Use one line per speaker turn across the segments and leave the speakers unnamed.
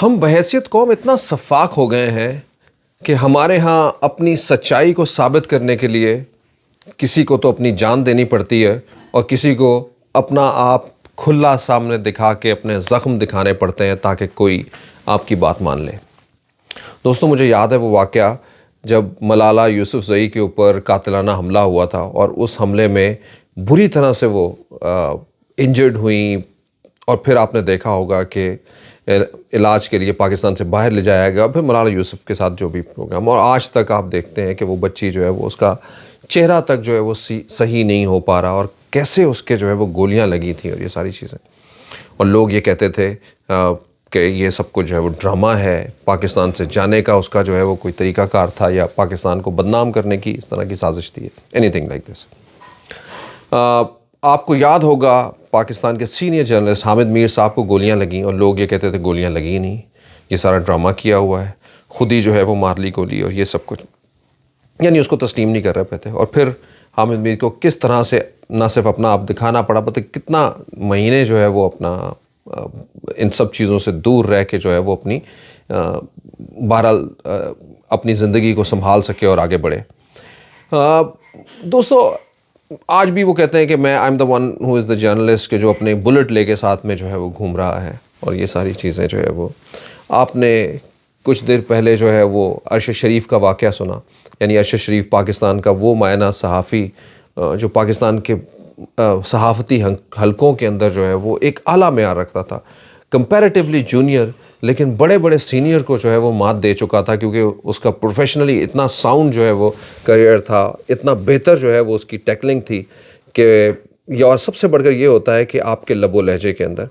हम बहैसियत कौम इतना सफ़ाक हो गए हैं कि हमारे यहाँ अपनी सच्चाई को साबित करने के लिए किसी को तो अपनी जान देनी पड़ती है और किसी को अपना आप खुला सामने दिखा के अपने ज़ख्म दिखाने पड़ते हैं ताकि कोई आपकी बात मान ले। दोस्तों, मुझे याद है वो वाक़या जब मलाला यूसुफ़ज़ई के ऊपर कातिलाना हमला हुआ था और उस हमले में बुरी तरह से वो इंजर्ड हुई और फिर आपने देखा होगा कि इलाज के लिए पाकिस्तान से बाहर ले जाया गया। फिर मलाला यूसुफ़ के साथ जो भी प्रोग्राम, और आज तक आप देखते हैं कि वो बच्ची जो है वो उसका चेहरा तक जो है वो सही नहीं हो पा रहा और कैसे उसके जो है वो गोलियां लगी थी और ये सारी चीज़ें। और लोग ये कहते थे कि ये सब कुछ जो है वो ड्रामा है, पाकिस्तान से जाने का उसका जो है वो कोई तरीक़ाकार था या पाकिस्तान को बदनाम करने की इस तरह की साजिश थी, एनीथिंग लाइक दिस। आपको याद होगा पाकिस्तान के सीनियर जर्नलिस्ट हामिद मीर साहब को गोलियां लगीं और लोग ये कहते थे गोलियां लगी नहीं, ये सारा ड्रामा किया हुआ है, खुद ही जो है वो मार ली गोली और ये सब कुछ, यानी उसको तस्लीम नहीं कर रहे थे। और फिर हामिद मीर को किस तरह से ना सिर्फ अपना आप दिखाना पड़ा, पता कितना महीने जो है वो अपना इन सब चीज़ों से दूर रह के जो है वो अपनी बहरहाल अपनी ज़िंदगी को संभाल सके और आगे बढ़े। दोस्तों, आज भी वो कहते हैं कि मैं I am the one who is the journalist, के जो अपने बुलेट लेके साथ में जो है वो घूम रहा है और ये सारी चीज़ें जो है वो। आपने कुछ देर पहले जो है वो अरशद शरीफ का वाक़या सुना, यानी अरशद शरीफ पाकिस्तान का वो मायना सहाफ़ी जो पाकिस्तान के सहाफ़ती हलकों के अंदर जो है वो एक आला मेयार रखता था, कंपैरेटिवली जूनियर, लेकिन बड़े बड़े सीनियर को जो है वो मात दे चुका था क्योंकि उसका प्रोफेशनली इतना साउंड जो है वो करियर था, इतना बेहतर जो है वो उसकी टैकलिंग थी कि और सबसे बढ़कर ये होता है कि आपके लबो लहजे के अंदर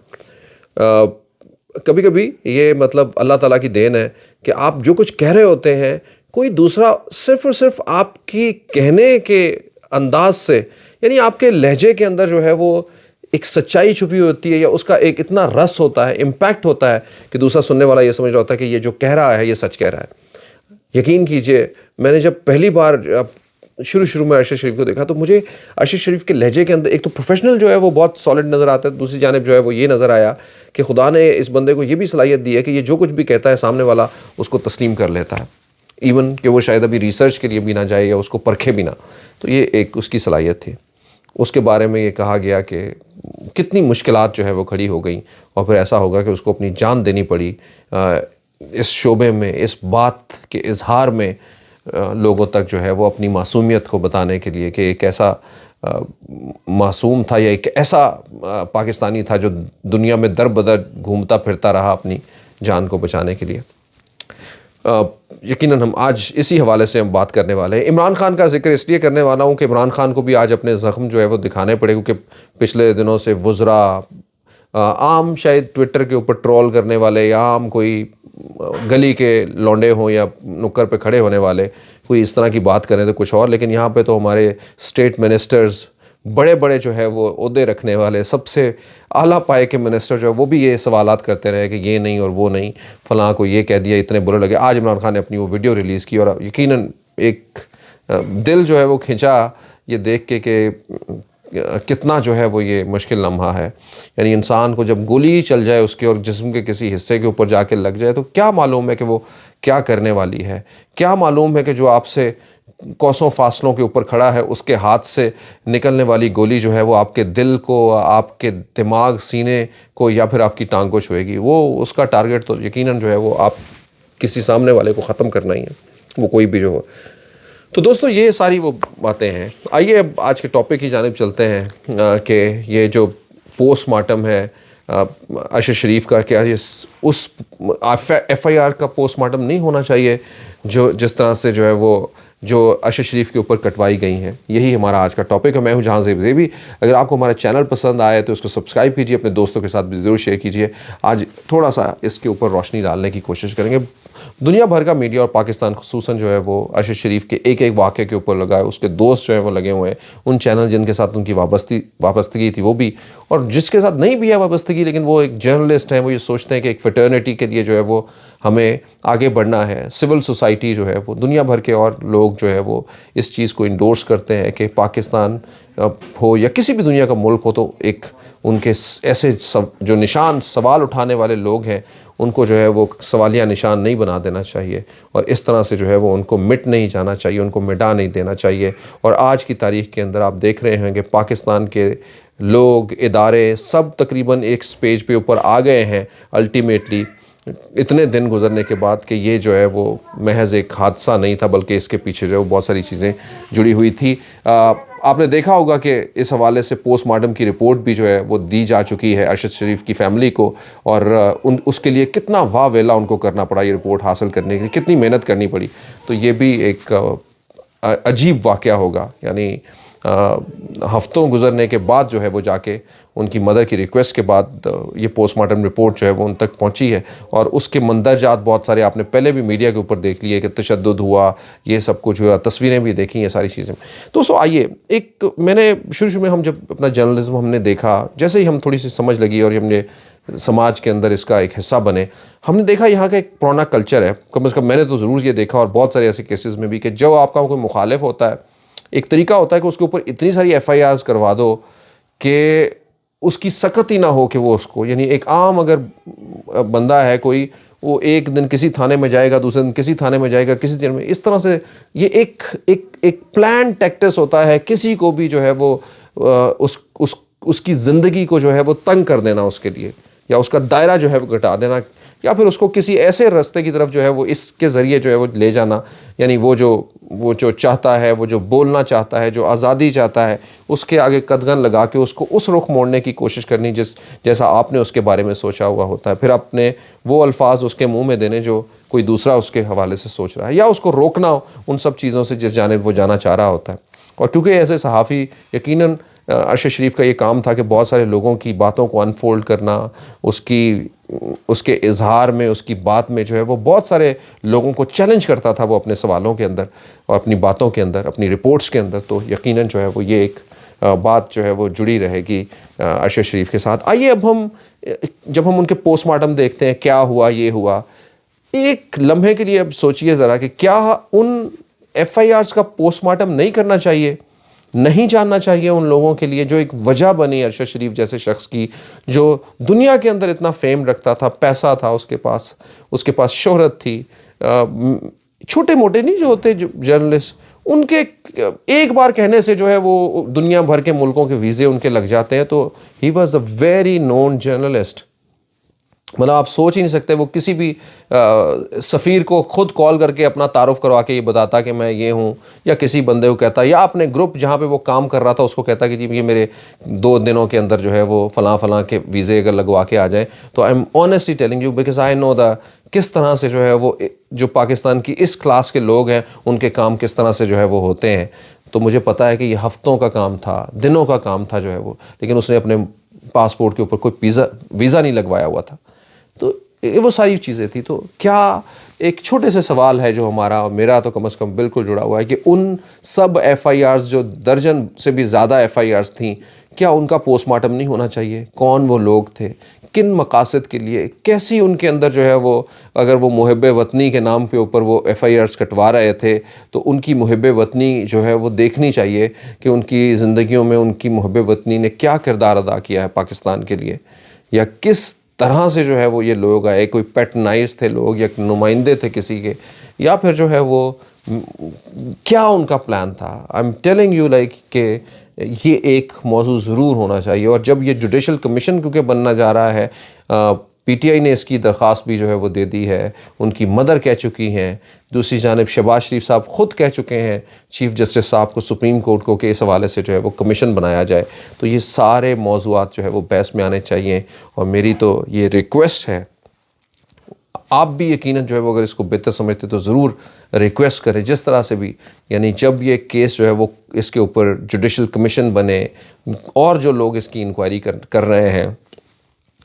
कभी कभी ये मतलब अल्लाह ताला की देन है कि आप जो कुछ कह रहे होते हैं कोई दूसरा सिर्फ और सिर्फ आपकी कहने के अंदाज से, यानी आपके लहजे के अंदर जो है वो एक सच्चाई छुपी होती है या उसका एक इतना रस होता है, इम्पैक्ट होता है कि दूसरा सुनने वाला ये समझ रहा होता है कि ये जो कह रहा है ये सच कह रहा है। यकीन कीजिए, मैंने जब पहली बार शुरू में अरशद शरीफ को देखा तो मुझे अरशद शरीफ के लहजे के अंदर एक तो प्रोफेशनल जो है वो बहुत सॉलिड नज़र आता है, दूसरी जानिब जो है वो ये नज़र आया कि खुदा ने इस बंदे को ये भी सलाहियत दी है कि ये जो कुछ भी कहता है सामने वाला उसको तस्लीम कर लेता है, इवन कि वो शायद अभी रिसर्च के लिए भी ना जाए या उसको परखे भी ना। तो ये एक उसकी सलाहियत थी। उसके बारे में ये कहा गया कि कितनी मुश्किलात जो है वो खड़ी हो गई और फिर ऐसा होगा कि उसको अपनी जान देनी पड़ी इस शोबे में, इस बात के इजहार में लोगों तक जो है वो अपनी मासूमियत को बताने के लिए कि एक ऐसा मासूम था या एक ऐसा पाकिस्तानी था जो दुनिया में दर बदर घूमता फिरता रहा अपनी जान को बचाने के लिए। यकीनन हम आज इसी हवाले से हम बात करने वाले हैं। इमरान खान का जिक्र इसलिए करने वाला हूँ कि इमरान खान को भी आज अपने ज़ख्म जो है वो दिखाने पड़े, क्योंकि पिछले दिनों से वुज़रा आम शायद ट्विटर के ऊपर ट्रोल करने वाले या आम कोई गली के लौंडे हों या नुक्कर पे खड़े होने वाले कोई इस तरह की बात करें तो कुछ और, लेकिन यहाँ पे तो हमारे स्टेट मिनिस्टर्स, बड़े बड़े जो है वो ओहदे रखने वाले सबसे आला पाए के मिनिस्टर जो है वो भी ये सवालात करते रहे कि ये नहीं और वो नहीं, फ़लाँ को ये कह दिया, इतने बुरे लगे। आज इमरान खान ने अपनी वो वीडियो रिलीज़ की और यकीनन एक दिल जो है वो खिंचा ये देख के कि कितना जो है वो ये मुश्किल लम्हा है। यानी इंसान को जब गोली चल जाए उसके और जिस्म के किसी हिस्से के ऊपर जाके लग जाए तो क्या मालूम है कि वो क्या करने वाली है, क्या मालूम है कि जो आपसे कोसों फासलों के ऊपर खड़ा है उसके हाथ से निकलने वाली गोली जो है वो आपके दिल को, आपके दिमाग, सीने को या फिर आपकी टांग को छुएगी। वो उसका टारगेट तो यकीनन जो है वो आप किसी सामने वाले को ख़त्म करना ही है, वो कोई भी जो हो। तो दोस्तों, ये सारी वो बातें हैं। आइए अब आज के टॉपिक की जानिब चलते हैं कि ये जो पोस्टमार्टम है अरशद शरीफ का, क्या ये उस FIR का पोस्टमार्टम नहीं होना चाहिए जो जिस तरह से जो है वो जो अरशद शरीफ के ऊपर कटवाई गई हैं। यही हमारा आज का टॉपिक है। मैं हूं जहां ज़ेबी। अगर आपको हमारा चैनल पसंद आए तो इसको सब्सक्राइब कीजिए, अपने दोस्तों के साथ भी ज़रूर शेयर कीजिए। आज थोड़ा सा इसके ऊपर रोशनी डालने की कोशिश करेंगे। दुनिया भर का मीडिया और पाकिस्तान खुसूसन जो है वो अरशद शरीफ के एक एक वाक़े के ऊपर लगा है, उसके दोस्त जो है वो लगे हुए हैं, उन चैनल जिनके साथ उनकी वाबस्तगी थी वो भी, और जिसके साथ नहीं भी है वाबस्तगी लेकिन वो एक जर्नलिस्ट हैं, वो ये सोचते हैं कि एक फ्रेटर्निटी के लिए जो है वो हमें आगे बढ़ना है। सिविल सोसाइटी जो है वो दुनिया भर के और लोग जो है वो इस चीज़ को इंडोर्स करते हैं कि पाकिस्तान हो या किसी भी दुनिया का मुल्क हो तो एक उनके ऐसे जो निशान सवाल उठाने वाले लोग हैं उनको जो है वो सवालिया निशान नहीं बना देना चाहिए, और इस तरह से जो है वो उनको मिट नहीं जाना चाहिए, उनको मिटा नहीं देना चाहिए। और आज की तारीख़ के अंदर आप देख रहे हैं कि पाकिस्तान के लोग, इदारे सब तकरीबन एक स्टेज पे ऊपर आ गए हैं अल्टीमेटली, इतने दिन गुजरने के बाद, कि ये जो है वो महज एक हादसा नहीं था, बल्कि इसके पीछे जो है वो बहुत सारी चीज़ें जुड़ी हुई थी। आपने देखा होगा कि इस हवाले से पोस्टमार्टम की रिपोर्ट भी जो है वो दी जा चुकी है अरशद शरीफ की फ़ैमिली को, और उसके लिए कितना वाह वेला उनको करना पड़ा ये रिपोर्ट हासिल करने के लिए, कितनी मेहनत करनी पड़ी। तो ये भी एक अजीब वाक़या होगा, यानी हफ्तों गुजरने के बाद जो है वो जाके उनकी मदर की रिक्वेस्ट के बाद ये पोस्टमार्टम रिपोर्ट जो है वो उन तक पहुंची है, और उसके मंदरजात बहुत सारे आपने पहले भी मीडिया के ऊपर देख लिए कि तशद्दुद हुआ, ये सब कुछ हुआ, तस्वीरें भी देखी, ये सारी चीज़ें। दोस्तों आइए, एक मैंने शुरू में हम जब अपना जर्नलिज्म हमने देखा, जैसे ही हम थोड़ी सी समझ लगी और हमने समाज के अंदर इसका एक हिस्सा बने, हमने देखा यहाँ का एक पुराना कल्चर है, कम से कम मैंने तो ज़रूर ये देखा, और बहुत सारे ऐसे केसेस में भी, कि जब आपका कोई मुखालिफ होता है, एक तरीका होता है कि उसके ऊपर इतनी सारी FIRs करवा दो कि उसकी सकत ही ना हो कि वो उसको, यानी एक आम अगर बंदा है कोई, वो एक दिन किसी थाने में जाएगा, दूसरे दिन किसी थाने में जाएगा, किसी दिन में, इस तरह से ये एक प्लान टैक्टिस होता है किसी को भी जो है वो उसकी ज़िंदगी को जो है वो तंग कर देना उसके लिए, या उसका दायरा जो है वो घटा देना, या फिर उसको किसी ऐसे रास्ते की तरफ जो है वो इसके ज़रिए जो है वो ले जाना, यानी वो जो चाहता है, वो जो बोलना चाहता है, जो आज़ादी चाहता है, उसके आगे कदगन लगा के उसको उस रुख मोड़ने की कोशिश करनी जैसा आपने उसके बारे में सोचा हुआ होता है, फिर आपने वो अल्फाज उसके मुंह में देने जो कोई दूसरा उसके हवाले से सोच रहा है, या उसको रोकना उन सब चीज़ों से जिस जानिब वो जाना चाह रहा होता है। और क्योंकि ऐसे सहाफ़ी, यकीनन अरशद शरीफ का ये काम था कि बहुत सारे लोगों की बातों को अनफोल्ड करना, उसके इजहार में, उसकी बात में जो है वो बहुत सारे लोगों को चैलेंज करता था वो अपने सवालों के अंदर और अपनी बातों के अंदर, अपनी रिपोर्ट्स के अंदर। तो यकीनन जो है वो ये एक बात जो है वो जुड़ी रहेगी अरशद शरीफ के साथ। आइए अब जब हम उनके पोस्टमार्टम देखते हैं, क्या हुआ, ये हुआ, एक लम्हे के लिए अब सोचिए ज़रा कि क्या उन FIRs का पोस्टमार्टम नहीं करना चाहिए, नहीं जानना चाहिए उन लोगों के लिए जो एक वजह बनी अरशद शरीफ जैसे शख्स की, जो दुनिया के अंदर इतना फेम रखता था, पैसा था उसके पास शोहरत थी। छोटे मोटे नहीं जो होते जर्नलिस्ट, उनके एक बार कहने से जो है वो दुनिया भर के मुल्कों के वीज़े उनके लग जाते हैं। तो he was a very known journalist, मतलब आप सोच ही नहीं सकते, वो किसी भी सफ़ीर को खुद कॉल करके अपना तारुफ करवा के ये बताता कि मैं ये हूँ, या किसी बंदे को कहता, या अपने ग्रुप जहाँ पे वो काम कर रहा था उसको कहता कि जी ये मेरे 2 दिनों के अंदर जो है वो फ़लाँ के वीज़े अगर लगवा के आ जाए। तो I am honestly telling you, because I know किस तरह से जो है वो जो पाकिस्तान की इस क्लास के लोग हैं उनके काम किस तरह से जो है वो होते हैं। तो मुझे पता है कि ये हफ्तों का काम था, दिनों का काम था जो है वो, लेकिन उसने अपने पासपोर्ट के ऊपर कोई वीज़ा नहीं लगवाया हुआ था। तो वो सारी चीज़ें थी। तो क्या एक छोटे से सवाल है जो हमारा और मेरा तो कम से कम बिल्कुल जुड़ा हुआ है कि उन सब FIRs जो दर्जन से भी ज़्यादा FIRs थी, क्या उनका पोस्टमार्टम नहीं होना चाहिए? कौन वो लोग थे, किन मकासद के लिए, कैसी उनके अंदर जो है वो, अगर वो मुहिब्बे वतनी के नाम पे ऊपर वो FIRs कटवा रहे थे, तो उनकी मुहिब्बे वतनी जो है वो देखनी चाहिए कि उनकी ज़िंदगियों में उनकी मुहिब्बे वतनी ने क्या किरदार अदा किया है पाकिस्तान के लिए, या किस तरह से जो है वो ये लोग आए, कोई पैटर्नाइज थे लोग या नुमाइंदे थे किसी के, या फिर जो है वो क्या उनका प्लान था। I am telling you like कि ये एक मौजू ज़रूर होना चाहिए। और जब ये जुडिशल कमीशन क्योंकि बनना जा रहा है, PTI ने इसकी दरख्वास्त भी जो है वो दे दी है, उनकी मदर कह चुकी हैं, दूसरी जानिब शहबाज शरीफ साहब ख़ुद कह चुके हैं चीफ़ जस्टिस साहब को, सुप्रीम कोर्ट को, कि इस हवाले से जो है वो कमीशन बनाया जाए। तो ये सारे मौज़ूआत जो है वो बहस में आने चाहिए। और मेरी तो ये रिक्वेस्ट है, आप भी यकीनन जो है वो अगर इसको बेहतर समझते तो ज़रूर रिक्वेस्ट करें जिस तरह से भी, यानी जब ये केस जो है वो इसके ऊपर जुडिशल कमीशन बने और जो लोग इसकी इंक्वायरी कर रहे हैं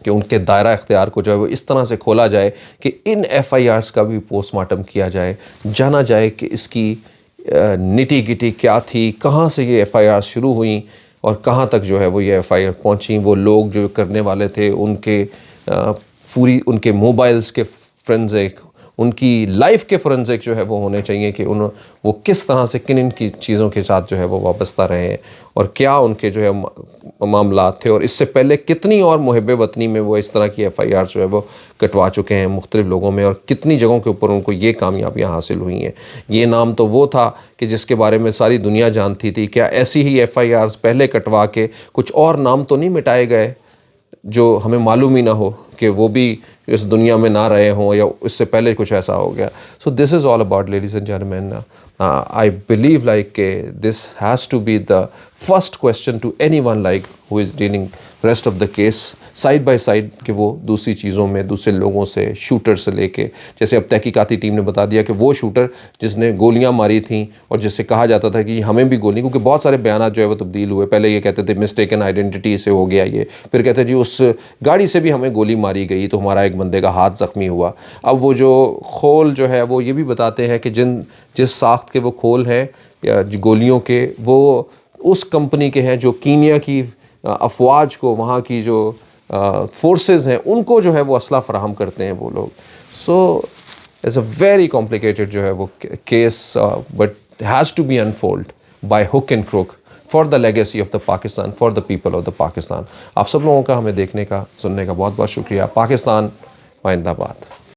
कि उनके दायरा इख्तियार को जो है वो इस तरह से खोला जाए कि इन FIRs का भी पोस्टमार्टम किया जाए, जाना जाए कि इसकी निटी गिटी क्या थी, कहाँ से ये FIRs शुरू हुई और कहाँ तक जो है वो ये FIR पहुँची, वो लोग जो करने वाले थे उनके पूरी उनके मोबाइल्स के फोरेंसिक, उनकी लाइफ के फोरेंसिक जो है वो होने चाहिए कि वो किस तरह से किन की चीज़ों के साथ जो है वो वाबस्ता रहे हैं और क्या उनके जो है मामला थे, और इससे पहले कितनी और मुहब्बे वतनी में वो इस तरह की FIR जो है वो कटवा चुके हैं मुख्तलिफ लोगों में, और कितनी जगहों के ऊपर उनको ये कामयाबियाँ हासिल हुई हैं। ये नाम तो वो था कि जिसके बारे में सारी दुनिया जानती थी। क्या ऐसी ही FIRs पहले कटवा के कुछ और नाम तो नहीं मिटाए गए जो हमें मालूम ही ना हो कि वो भी इस दुनिया में ना रहे हों या इससे पहले कुछ ऐसा हो गया? So this is all about, ladies and gentleman, I believe like this has to be the first question to anyone like who is dealing rest of the case side by side, कि वो दूसरी चीज़ों में दूसरे लोगों से, shooter से लेके, जैसे अब तहकीकाती टीम ने बता दिया कि वो शूटर जिसने गोलियां मारी थी और जिससे कहा जाता था कि हमें भी गोली, क्योंकि बहुत सारे बयान जो है वो तब्दील हुए। पहले ये कहते थे मिस्टेकन आइडेंटिटी से हो गया ये, फिर कहते जी उस गाड़ी से भी हमें गोली मारी गई तो हमारा एक बंदे का हाथ ज़ख्मी हुआ। अब वो जो खोल जो है वो ये भी बताते हैं कि जिस साख्त के वो खोल हैं या गोलियों के, वो उस कंपनी के हैं जो कीनिया की अफवाज को, वहाँ की जो फोर्सेस हैं उनको जो है वो असला फराहम करते हैं वो लोग। So it's a very complicated जो है वो केस, but has to be unfold by hook and crook for the legacy of the Pakistan, for the people of the Pakistan. आप सब लोगों का हमें देखने का, सुनने का बहुत बहुत शुक्रिया। पाकिस्तान जिंदाबाद।